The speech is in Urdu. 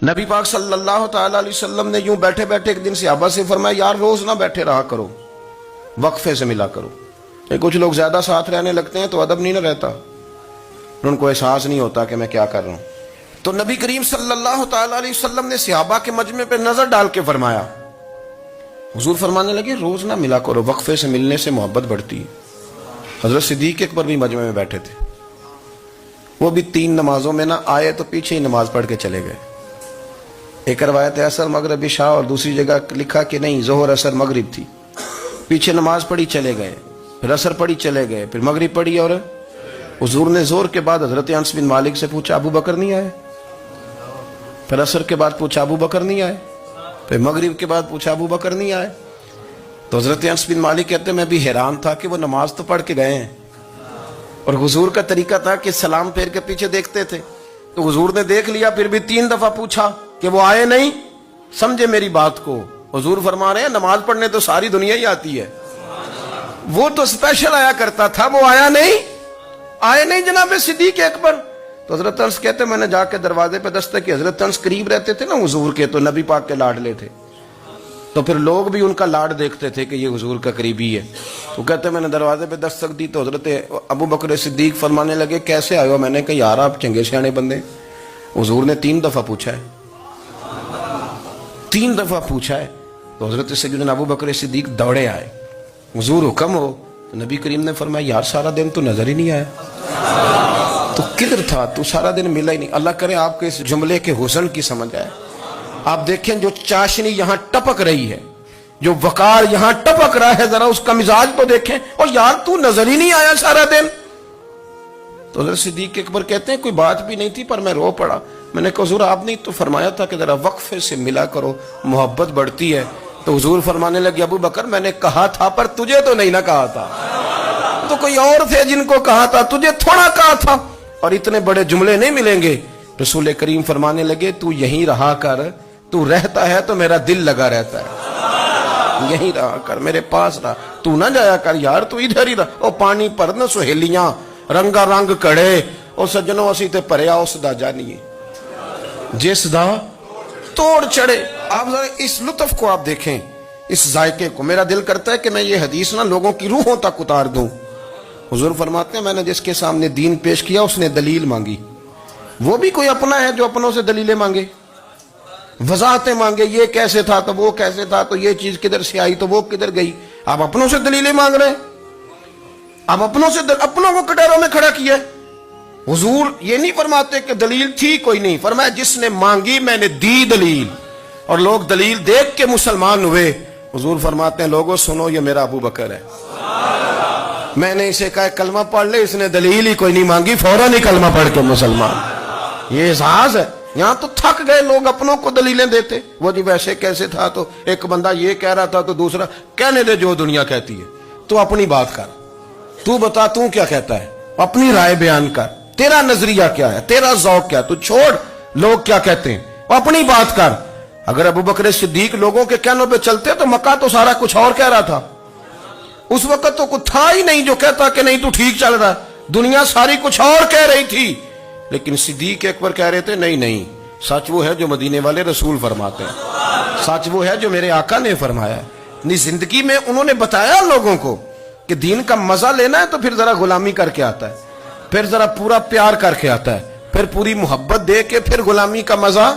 نبی پاک صلی اللہ تعالی علیہ وسلم نے یوں بیٹھے بیٹھے ایک دن صحابہ سے فرمایا یار روز نہ بیٹھے رہا کرو، وقفے سے ملا کرو۔ کچھ لوگ زیادہ ساتھ رہنے لگتے ہیں تو ادب نہیں نہ رہتا، ان کو احساس نہیں ہوتا کہ میں کیا کر رہا ہوں۔ تو نبی کریم صلی اللہ تعالی علیہ وسلم نے صحابہ کے مجمع پہ نظر ڈال کے فرمایا، حضور فرمانے لگے روز نہ ملا کرو، وقفے سے ملنے سے محبت بڑھتی ہے۔ حضرت صدیق اکبر بھی مجمع میں بیٹھے تھے، وہ بھی 3 نمازوں میں نہ آئے تو پیچھے ہی نماز پڑھ کے چلے گئے۔ ایک روایت ہے عصر مغرب عشاء، اور دوسری جگہ لکھا کہ نہیں ظہر عصر مغرب تھی، پیچھے نماز پڑھی چلے گئے، پھر عصر پڑھی چلے گئے، پھر مغرب پڑھی، اور حضور نے زور کے بعد حضرت انس بن مالک سے پوچھا ابو بکر نہیں آئے؟ پھر عصر کے بعد پوچھا ابو بکر نہیں آئے؟ پھر مغرب کے بعد پوچھا ابو بکر نہیں آئے؟ تو حضرت انس بن مالک کہتے ہیں میں بھی حیران تھا کہ وہ نماز تو پڑھ کے گئے ہیں، اور حضور کا طریقہ تھا کہ سلام پھیر کے پیچھے دیکھتے تھے، تو حضور نے دیکھ لیا، پھر بھی 3 دفعہ پوچھا کہ وہ آئے نہیں؟ سمجھے میری بات کو؟ حضور فرما رہے ہیں نماز پڑھنے تو ساری دنیا ہی آتی ہے، وہ تو اسپیشل آیا کرتا تھا، وہ آیا نہیں؟ آئے نہیں جناب صدیق اکبر؟ تو حضرت انس کہتے میں نے جا کے دروازے پہ دستک کی، حضرت انس قریب رہتے تھے نا حضور کے، تو نبی پاک کے لاڈلے تھے، تو پھر لوگ بھی ان کا لاڈ دیکھتے تھے کہ یہ حضور کا قریبی ہے۔ تو کہتے میں نے دروازے پہ دستک دی تو حضرت ابو بکر صدیق فرمانے لگے کیسے آئے ہو؟ میں نے کہا یار آپ چنگے سیانے بندے، حضور نے 3 دفعہ پوچھا ہے، 3 دفعہ پوچھا ہے۔ تو حضرت سیدنا ابو بکر صدیق دوڑے آئے، حضور حکم ہو؟ تو نبی کریم نے فرمایا یار سارا دن تو نظر ہی نہیں آیا، تو کدھر تھا تو؟ سارا دن ملا ہی نہیں۔ اللہ کرے آپ کے اس جملے کے حسن کی سمجھ آئے۔ آپ دیکھیں جو چاشنی یہاں ٹپک رہی ہے، جو وقار یہاں ٹپک رہا ہے، ذرا اس کا مزاج تو دیکھیں، اور یار تو نظر ہی نہیں آیا سارا دن۔ تو حضرت صدیق اکبر کہتے ہیں کوئی بات بھی نہیں تھی پر میں رو پڑا۔ میں نے کہا حضور آپ نے تو فرمایا تھا کہ ذرا وقفے سے ملا کرو، محبت بڑھتی ہے۔ تو حضور فرمانے لگے ابو بکر میں نے کہا تھا پر تجھے تو نہیں نہ کہا تھا، تو کوئی اور تھے جن کو کہا تھا، تجھے تھوڑا کہا تھا، اور اتنے بڑے جملے نہیں ملیں گے۔ رسول کریم فرمانے لگے تو یہیں رہا کر، تو رہتا ہے تو میرا دل لگا رہتا ہے، یہیں رہا کر، میرے پاس رہا، تو نہ جایا کر یار، تو ادھر ہی رہا۔ او پانی پر نہ سہیلیاں رنگا رنگ کڑے، او سجنوں اسی تے پریا اس دا جانیے جس دا توڑ چڑھے۔ آپ ذرا اس لطف کو آپ دیکھیں، اس ذائقے کو۔ میرا دل کرتا ہے کہ میں یہ حدیث نہ لوگوں کی روحوں تک اتار دوں۔ حضور فرماتے ہیں میں نے جس کے سامنے دین پیش کیا اس نے دلیل مانگی، وہ بھی کوئی اپنا ہے جو اپنوں سے دلیلیں مانگے، وضاحتیں مانگے، یہ کیسے تھا تو وہ کیسے تھا، تو یہ چیز کدھر سے آئی تو وہ کدھر گئی۔ آپ اپنوں سے دلیلیں مانگ رہے ہیں، آپ اپنوں سے اپنوں کو کٹہروں میں کھڑا کیا۔ حضور یہ نہیں فرماتے کہ دلیل تھی کوئی نہیں، فرمایا جس نے مانگی میں نے دی دلیل، اور لوگ دلیل دیکھ کے مسلمان ہوئے۔ حضور فرماتے ہیں لوگوں سنو یہ میرا ابو بکر ہے، میں نے اسے کہا کلمہ پڑھ لے، اس نے دلیل ہی کوئی نہیں مانگی، فوراً ہی کلمہ پڑھ کے مسلمان۔ یہ اعزاز ہے۔ یہاں تو تھک گئے لوگ اپنوں کو دلیلیں دیتے، وہ جی ویسے کیسے تھا، تو ایک بندہ یہ کہہ رہا تھا تو دوسرا کہنے دے جو دنیا کہتی ہے، تو اپنی بات کر، تو بتا تو کیا کہتا ہے، اپنی رائے بیان کر، تیرا نظریہ کیا ہے، تیرا ذوق کیا، تو چھوڑ لوگ کیا کہتے ہیں، اپنی بات کر۔ اگر ابو بکر صدیق لوگوں کے کہنوں پہ چلتے تو مکہ تو سارا کچھ اور کہہ رہا تھا، اس وقت تو کچھ تھا ہی نہیں جو کہتا کہ نہیں تو ٹھیک چل رہا ہے، دنیا ساری کچھ اور کہہ رہی تھی، لیکن صدیق اکبر کہہ رہے تھے نہیں نہیں، سچ وہ ہے جو مدینے والے رسول فرماتے ہیں، سچ وہ ہے جو میرے آقا نے فرمایا ہے۔ اپنی زندگی میں انہوں نے بتایا لوگوں کو کہ دین کا مزہ لینا ہے تو پھر ذرا غلامی کر کے آتا ہے، پھر ذرا پورا پیار کر کے آتا ہے، پھر پوری محبت دے کے پھر غلامی کا مزہ